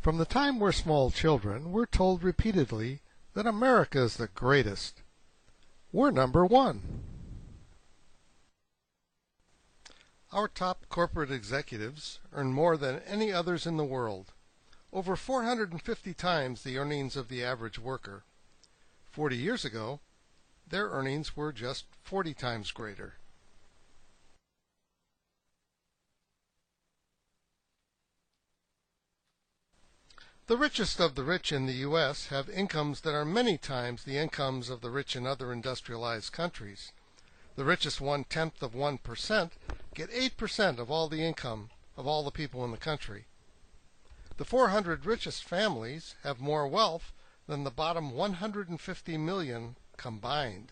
From the time we're small children, we're told repeatedly that America is the greatest. We're number one. Our top corporate executives earn more than any others in the world, over 450 times the earnings of the average worker. 40 years ago, their earnings were just 40 times greater. The richest of the rich in the U.S. have incomes that are many times the incomes of the rich in other industrialized countries. The richest 1/10 of 1% get 8% of all the income of all the people in the country. The 400 richest families have more wealth than the bottom 150 million combined.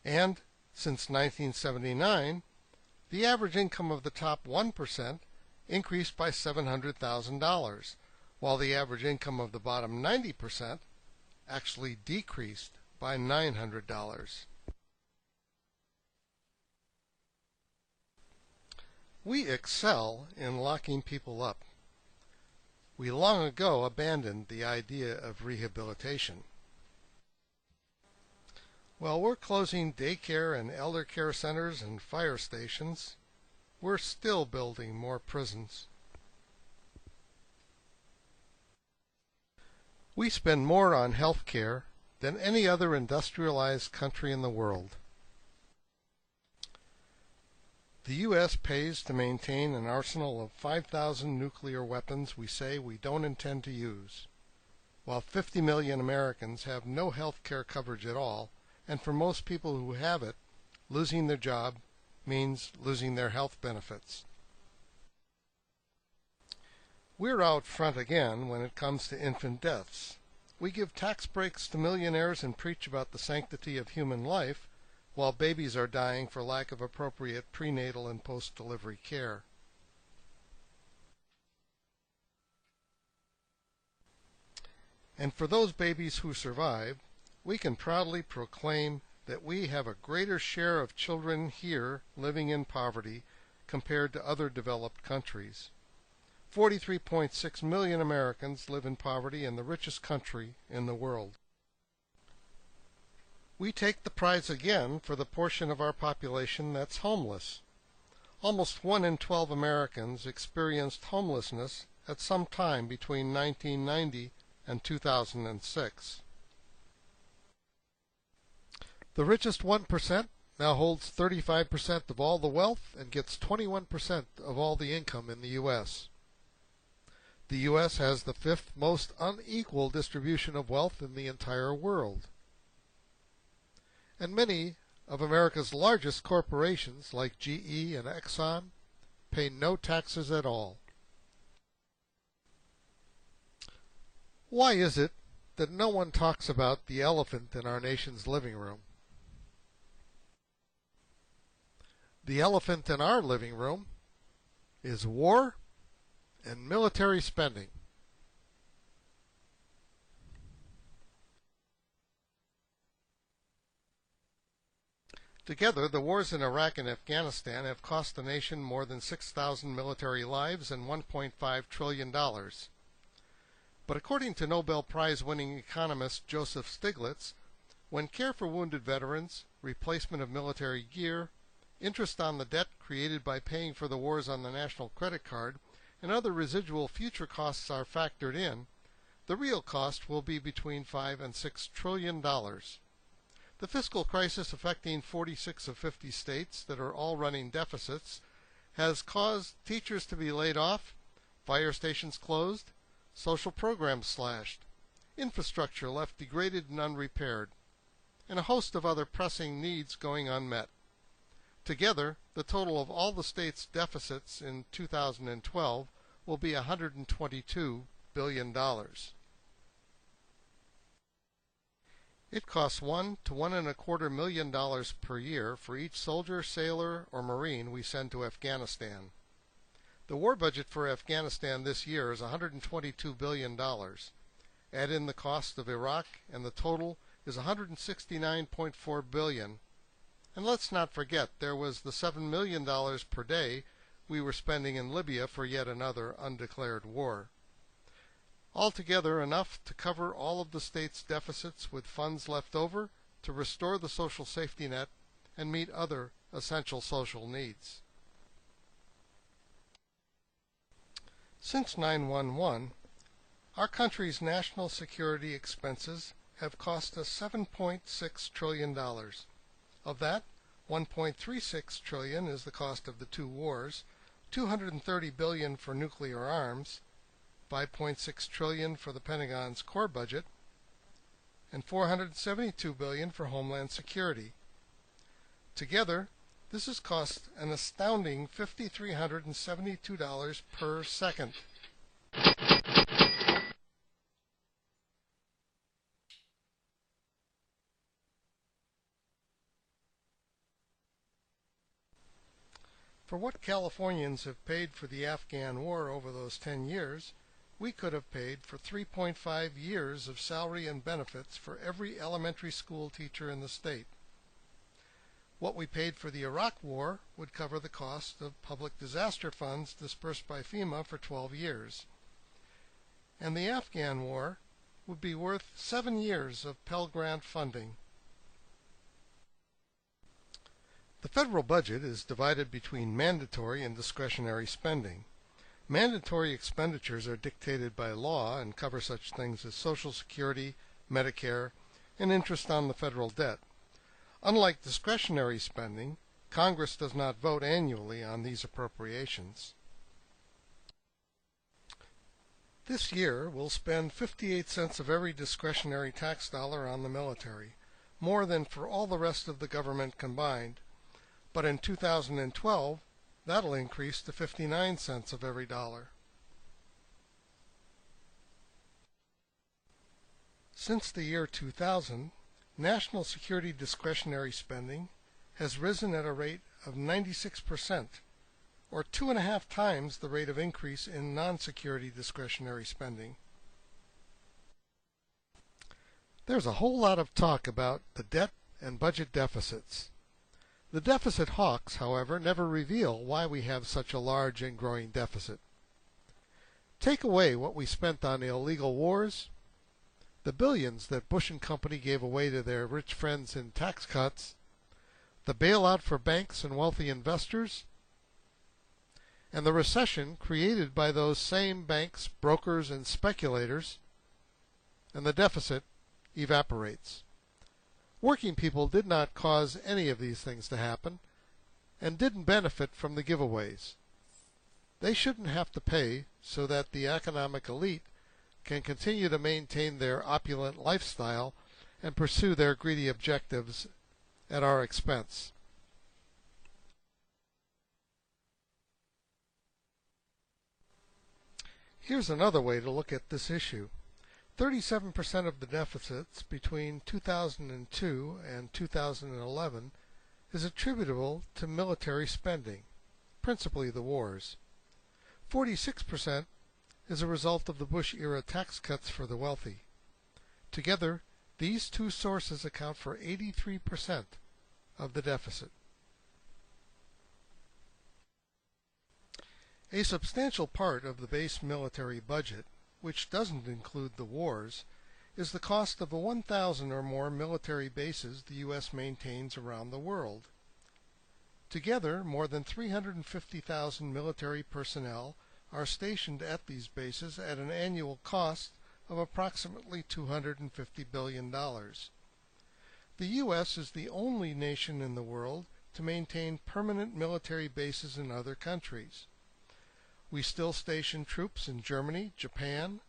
And since 1979, the average income of the top 1% increased by $700,000. While the average income of the bottom 90% actually decreased by $900. We excel in locking people up. We long ago abandoned the idea of rehabilitation. While we're closing daycare and elder care centers and fire stations, we're still building more prisons. We spend more on health care than any other industrialized country in the world. The U.S. pays to maintain an arsenal of 5,000 nuclear weapons we say we don't intend to use, while 50 million Americans have no health care coverage at all, and for most people who have it, losing their job means losing their health benefits. We're out front again when it comes to infant deaths. We give tax breaks to millionaires and preach about the sanctity of human life, while babies are dying for lack of appropriate prenatal and post-delivery care. And for those babies who survive, we can proudly proclaim that we have a greater share of children here living in poverty compared to other developed countries. 43.6 million Americans live in poverty in the richest country in the world. We take the prize again for the portion of our population that's homeless. Almost 1 in 12 Americans experienced homelessness at some time between 1990 and 2006. The richest 1% now holds 35% of all the wealth and gets 21% of all the income in the U.S. The U.S. has the 5th most unequal distribution of wealth in the entire world. And many of America's largest corporations, like GE and Exxon, pay no taxes at all. Why is it that no one talks about the elephant in our nation's living room? The elephant in our living room is war and military spending. Together, the wars in Iraq and Afghanistan have cost the nation more than 6,000 military lives and $1.5 trillion. But according to Nobel Prize-winning economist Joseph Stiglitz, when care for wounded veterans, replacement of military gear, interest on the debt created by paying for the wars on the national credit card, and other residual future costs are factored in, the real cost will be between $5 and $6 trillion. The fiscal crisis affecting 46 of 50 states that are all running deficits has caused teachers to be laid off, fire stations closed, social programs slashed, infrastructure left degraded and unrepaired, and a host of other pressing needs going unmet. Together, the total of all the states' deficits in 2012 will be $122 billion. It costs $1 to $1.25 million per year for each soldier, sailor, or Marine we send to Afghanistan. The war budget for Afghanistan this year is $122 billion. Add in the cost of Iraq, and the total is $169.4 billion. And let's not forget there was the $7 million per day we were spending in Libya for yet another undeclared war. Altogether enough to cover all of the state's deficits with funds left over to restore the social safety net and meet other essential social needs. Since 9/11, our country's national security expenses have cost us $7.6 trillion. Of that, $1.36 trillion is the cost of the two wars, $230 billion for nuclear arms, $5.6 trillion for the Pentagon's core budget, and $472 billion for Homeland Security. Together, this has cost an astounding $5,372 per second. For what Californians have paid for the Afghan war over those 10 years, we could have paid for 3.5 years of salary and benefits for every elementary school teacher in the state. What we paid for the Iraq War would cover the cost of public disaster funds dispersed by FEMA for 12 years. And the Afghan War would be worth 7 years of Pell Grant funding. The federal budget is divided between mandatory and discretionary spending. Mandatory expenditures are dictated by law and cover such things as Social Security, Medicare, and interest on the federal debt. Unlike discretionary spending, Congress does not vote annually on these appropriations. This year, we'll spend 58 cents of every discretionary tax dollar on the military, more than for all the rest of the government combined. But in 2012, that'll increase to 59 cents of every dollar. Since the year 2000, national security discretionary spending has risen at a rate of 96%, or 2.5 times the rate of increase in non-security discretionary spending. There's a whole lot of talk about the debt and budget deficits. The deficit hawks, however, never reveal why we have such a large and growing deficit. Take away what we spent on illegal wars, the billions that Bush and company gave away to their rich friends in tax cuts, the bailout for banks and wealthy investors, and the recession created by those same banks, brokers, and speculators, and the deficit evaporates. Working people did not cause any of these things to happen and didn't benefit from the giveaways. They shouldn't have to pay so that the economic elite can continue to maintain their opulent lifestyle and pursue their greedy objectives at our expense. Here's another way to look at this issue. 37% of the deficits between 2002 and 2011 is attributable to military spending, principally the wars. 46% is a result of the Bush-era tax cuts for the wealthy. Together, these two sources account for 83% of the deficit. A substantial part of the base military budget, which doesn't include the wars, is the cost of the 1,000 or more military bases the U.S. maintains around the world. Together, more than 350,000 military personnel are stationed at these bases at an annual cost of approximately $250 billion. The U.S. is the only nation in the world to maintain permanent military bases in other countries. We still station troops in Germany, Japan,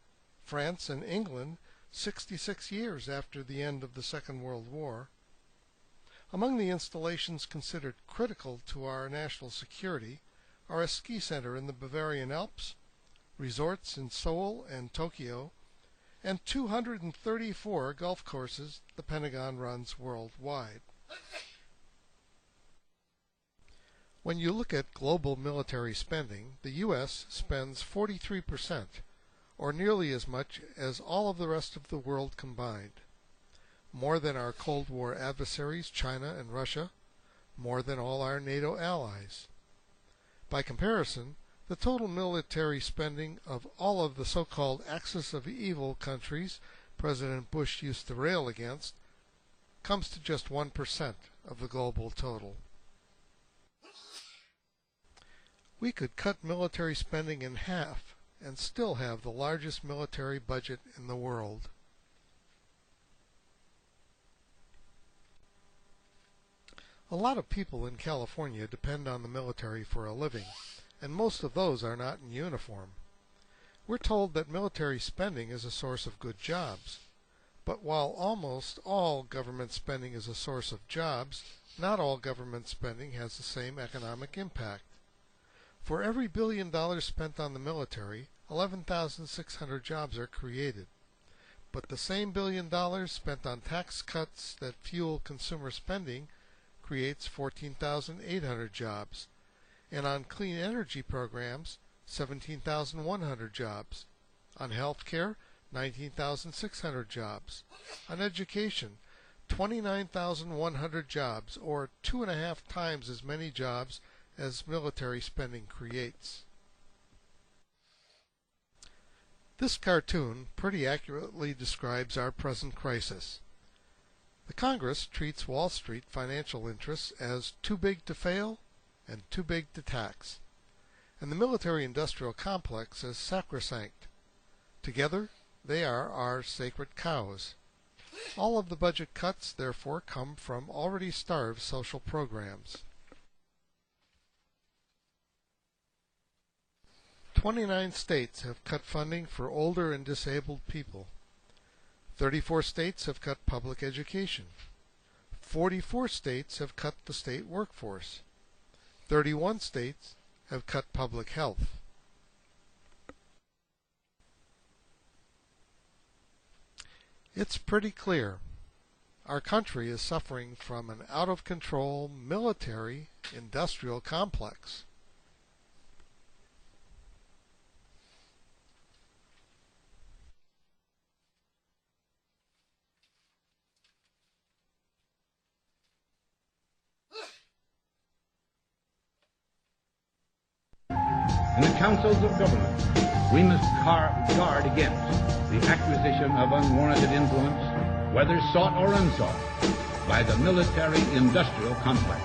France, and England 66 years after the end of the Second World War. Among the installations considered critical to our national security are a ski center in the Bavarian Alps, resorts in Seoul and Tokyo, and 234 golf courses the Pentagon runs worldwide. When you look at global military spending, the U.S. spends 43%, or nearly as much as all of the rest of the world combined. More than our Cold War adversaries, China and Russia, more than all our NATO allies. By comparison, the total military spending of all of the so-called axis of evil countries President Bush used to rail against comes to just 1% of the global total. We could cut military spending in half and still have the largest military budget in the world. A lot of people in California depend on the military for a living, and most of those are not in uniform. We're told that military spending is a source of good jobs. But while almost all government spending is a source of jobs, not all government spending has the same economic impact. For every $1 billion spent on the military, 11,600 jobs are created. But the same $1 billion spent on tax cuts that fuel consumer spending creates 14,800 jobs, and on clean energy programs, 17,100 jobs. On health care, 19,600 jobs. On education, 29,100 jobs, or 2.5 times as many jobs as military spending creates. This cartoon pretty accurately describes our present crisis. The Congress treats Wall Street financial interests as too big to fail and too big to tax, and the military-industrial complex as sacrosanct. Together, they are our sacred cows. All of the budget cuts, therefore, come from already starved social programs. 29 states have cut funding for older and disabled people. 34 states have cut public education. 44 states have cut the state workforce. 31 states have cut public health. It's pretty clear. Our country is suffering from an out-of-control military-industrial complex. In the councils of government, we must guard against the acquisition of unwarranted influence, whether sought or unsought, by the military-industrial complex.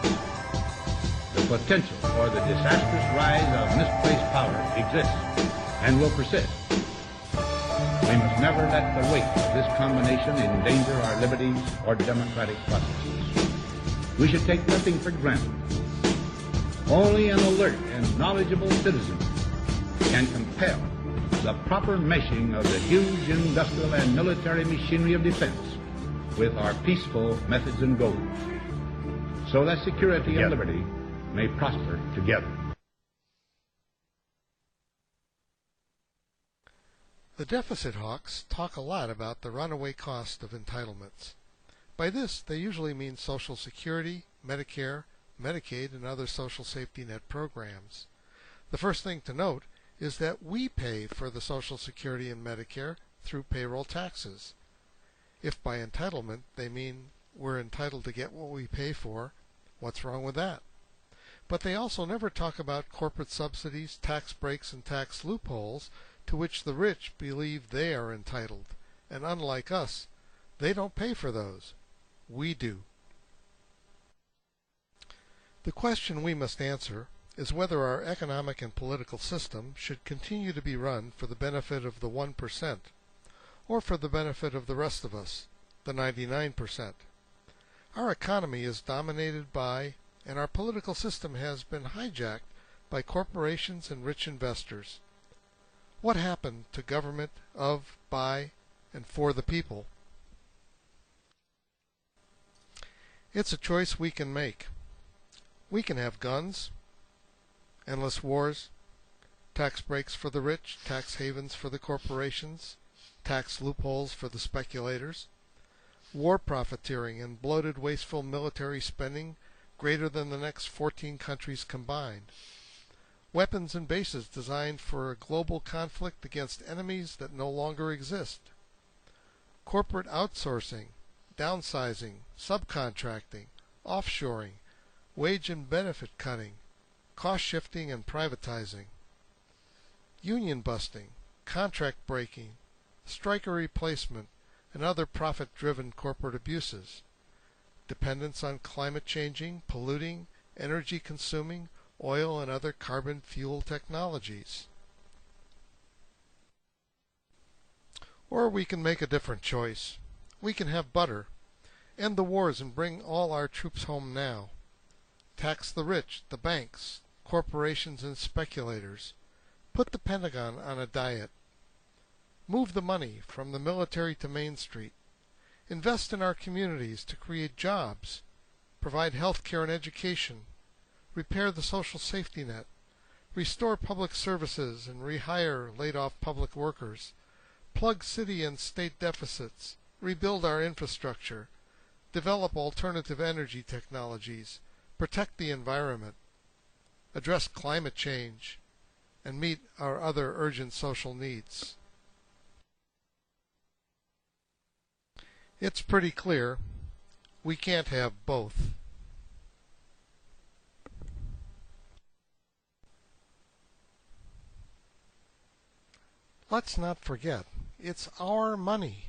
The potential for the disastrous rise of misplaced power exists and will persist. We must never let the weight of this combination endanger our liberties or democratic processes. We should take nothing for granted. Only an alert and knowledgeable citizen can compel the proper meshing of the huge industrial and military machinery of defense with our peaceful methods and goals, so that security and liberty may prosper together. The deficit hawks talk a lot about the runaway cost of entitlements. By this, they usually mean Social Security, Medicare, Medicaid, and other social safety net programs. The first thing to note is that we pay for the Social Security and Medicare through payroll taxes. If by entitlement they mean we're entitled to get what we pay for, what's wrong with that? But they also never talk about corporate subsidies, tax breaks, and tax loopholes to which the rich believe they are entitled. And unlike us, they don't pay for those. We do. The question we must answer is whether our economic and political system should continue to be run for the benefit of the 1% or for the benefit of the rest of us, the 99%. Our economy is dominated by, and our political system has been hijacked by corporations and rich investors. What happened to government of, by, and for the people? It's a choice we can make. We can have guns, endless wars, tax breaks for the rich, tax havens for the corporations, tax loopholes for the speculators, war profiteering and bloated, wasteful military spending greater than the next 14 countries combined, weapons and bases designed for a global conflict against enemies that no longer exist, corporate outsourcing, downsizing, subcontracting, offshoring, wage and benefit cutting, cost shifting and privatizing. union busting, contract breaking, striker replacement, and other profit-driven corporate abuses, dependence on climate-changing, polluting, energy-consuming, oil and other carbon fuel technologies. Or we can make a different choice. We can have butter, end the wars and bring all our troops home now. Tax the rich, the banks, corporations and speculators. Put the Pentagon on a diet. Move the money from the military to Main Street. Invest in our communities to create jobs. Provide health care and education. Repair the social safety net. Restore public services and rehire laid-off public workers. Plug city and state deficits. Rebuild our infrastructure. Develop alternative energy technologies. Protect the environment. Address climate change. And meet our other urgent social needs. It's pretty clear we can't have both. Let's not forget, it's our money.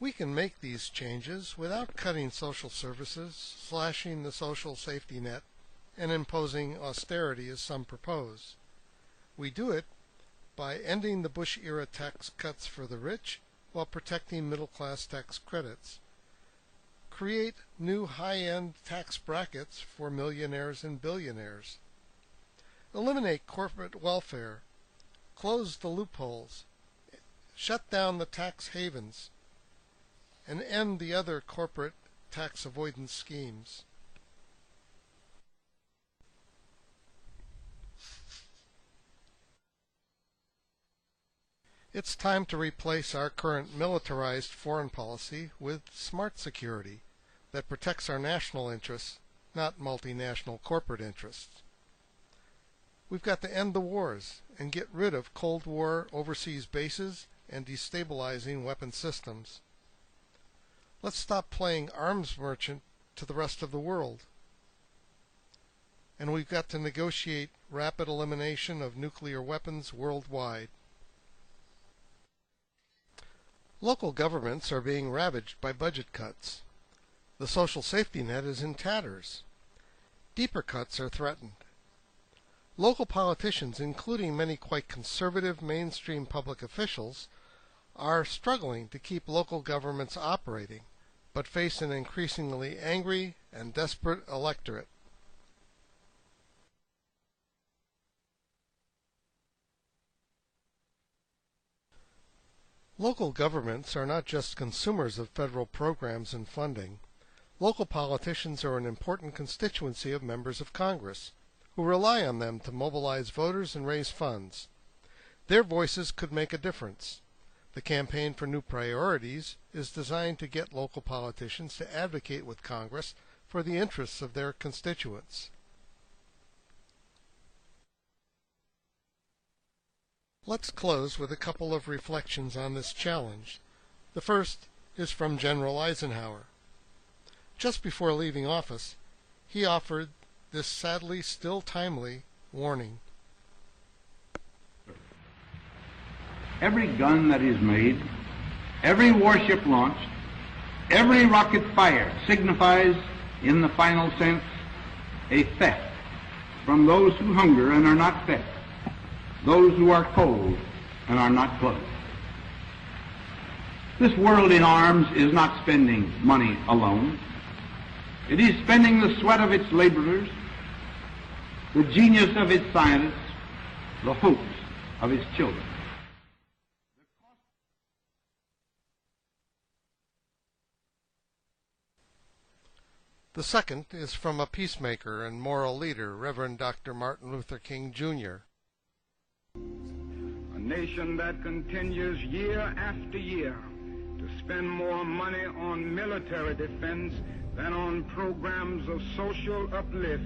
We can make these changes without cutting social services, slashing the social safety net, and imposing austerity as some propose. We do it by ending the Bush-era tax cuts for the rich while protecting middle-class tax credits. Create new high-end tax brackets for millionaires and billionaires. Eliminate corporate welfare. Close the loopholes. Shut down the tax havens. And end the other corporate tax avoidance schemes. It's time to replace our current militarized foreign policy with smart security that protects our national interests, not multinational corporate interests. We've got to end the wars and get rid of Cold War overseas bases and destabilizing weapon systems. Let's stop playing arms merchant to the rest of the world. And we've got to negotiate rapid elimination of nuclear weapons worldwide. Local governments are being ravaged by budget cuts. The social safety net is in tatters. Deeper cuts are threatened. Local politicians, including many quite conservative mainstream public officials, are struggling to keep local governments operating, but face an increasingly angry and desperate electorate. Local governments are not just consumers of federal programs and funding. Local politicians are an important constituency of members of Congress, who rely on them to mobilize voters and raise funds. Their voices could make a difference. The Campaign for New Priorities is designed to get local politicians to advocate with Congress for the interests of their constituents. Let's close with a couple of reflections on this challenge. The first is from General Eisenhower. Just before leaving office, he offered this sadly still timely warning. Every gun that is made, every warship launched, every rocket fired signifies, in the final sense, a theft from those who hunger and are not fed, those who are cold and are not clothed. This world in arms is not spending money alone. It is spending the sweat of its laborers, the genius of its scientists, the hopes of its children. The second is from a peacemaker and moral leader, Reverend Dr. Martin Luther King, Jr. A nation that continues year after year to spend more money on military defense than on programs of social uplift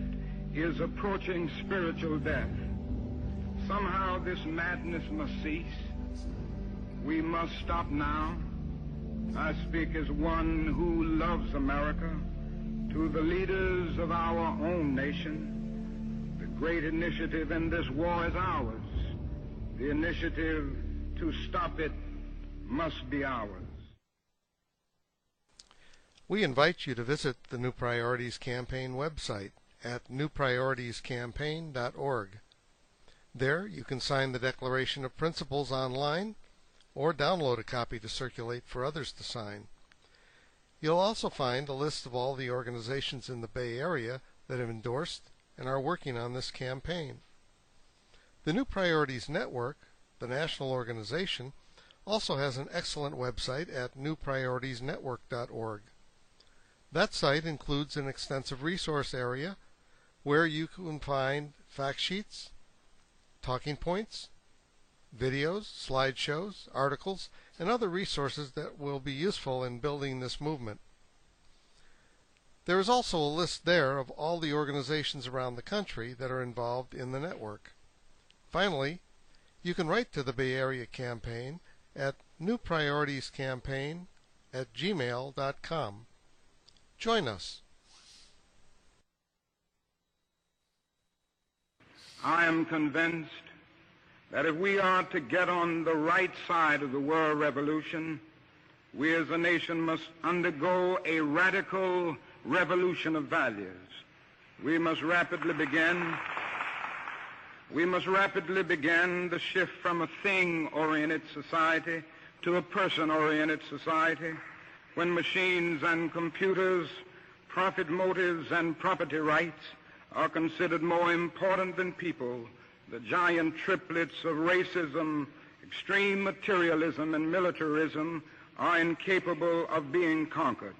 is approaching spiritual death. Somehow this madness must cease. We must stop now. I speak as one who loves America, to the leaders of our own nation, the great initiative in this war is ours. The initiative to stop it must be ours. We invite you to visit the New Priorities Campaign website at newprioritiescampaign.org. There you can sign the Declaration of Principles online or download a copy to circulate for others to sign. You'll also find a list of all the organizations in the Bay Area that have endorsed and are working on this campaign. The New Priorities Network, the national organization, also has an excellent website at newprioritiesnetwork.org. That site includes an extensive resource area where you can find fact sheets, talking points, videos, slideshows, articles, and other resources that will be useful in building this movement. There is also a list there of all the organizations around the country that are involved in the network. Finally, you can write to the Bay Area Campaign at newprioritiescampaign@gmail.com. Join us. I am convinced that if we are to get on the right side of the world revolution, we as a nation must undergo a radical revolution of values. We must rapidly begin the shift from a thing-oriented society to a person-oriented society, when machines and computers, profit motives and property rights are considered more important than people. The giant triplets of racism, extreme materialism, and militarism are incapable of being conquered.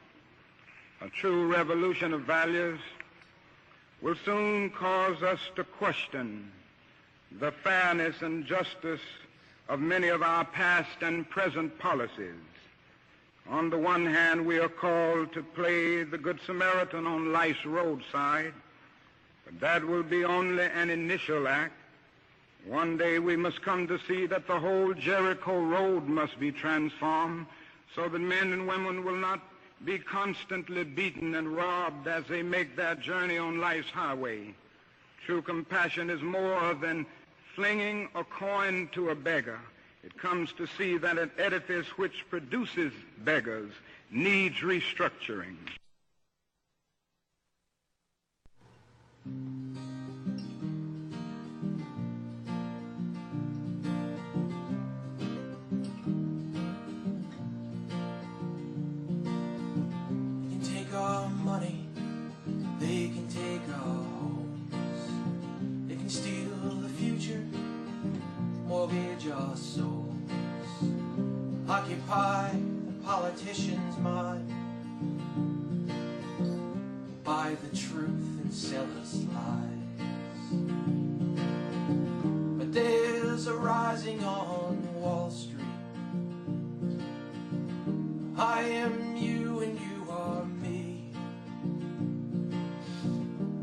A true revolution of values will soon cause us to question the fairness and justice of many of our past and present policies. On the one hand, we are called to play the Good Samaritan on life's roadside, but that will be only an initial act. One day we must come to see that the whole Jericho road must be transformed so that men and women will not be constantly beaten and robbed as they make their journey on life's highway. True compassion is more than flinging a coin to a beggar. It comes to see that an edifice which produces beggars needs restructuring. They can take our money, they can take our homes, they can steal the future, mortgage our souls, occupy the politician's mind, buy the truth and sell us lies. But there's a rising on Wall Street. I am you and you are me.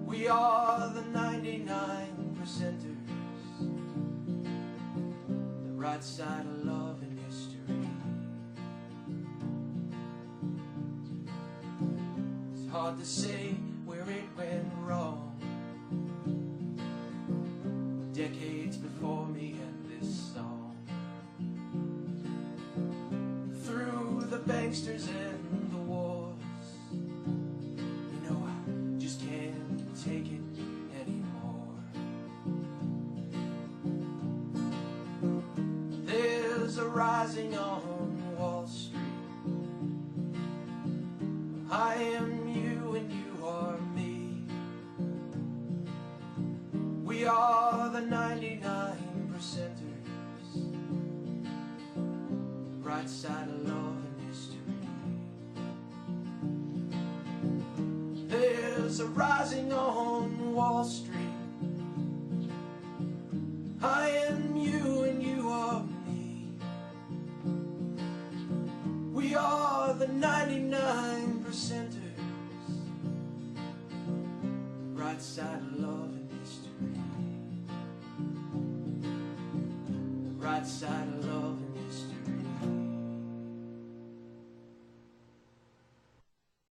We are the 99%ers. Right side of love and history. It's hard to say where it went wrong. Decades before me and this song. Through the banksters and the wars, you know I just can't take it anymore. There's a rising on Wall Street. I am you and you are me. We are the 99%ers. Right side of love and history. There's a rising on Wall Street. I am you and you are me. We are the 99%ers. Right side of love and history. Right side of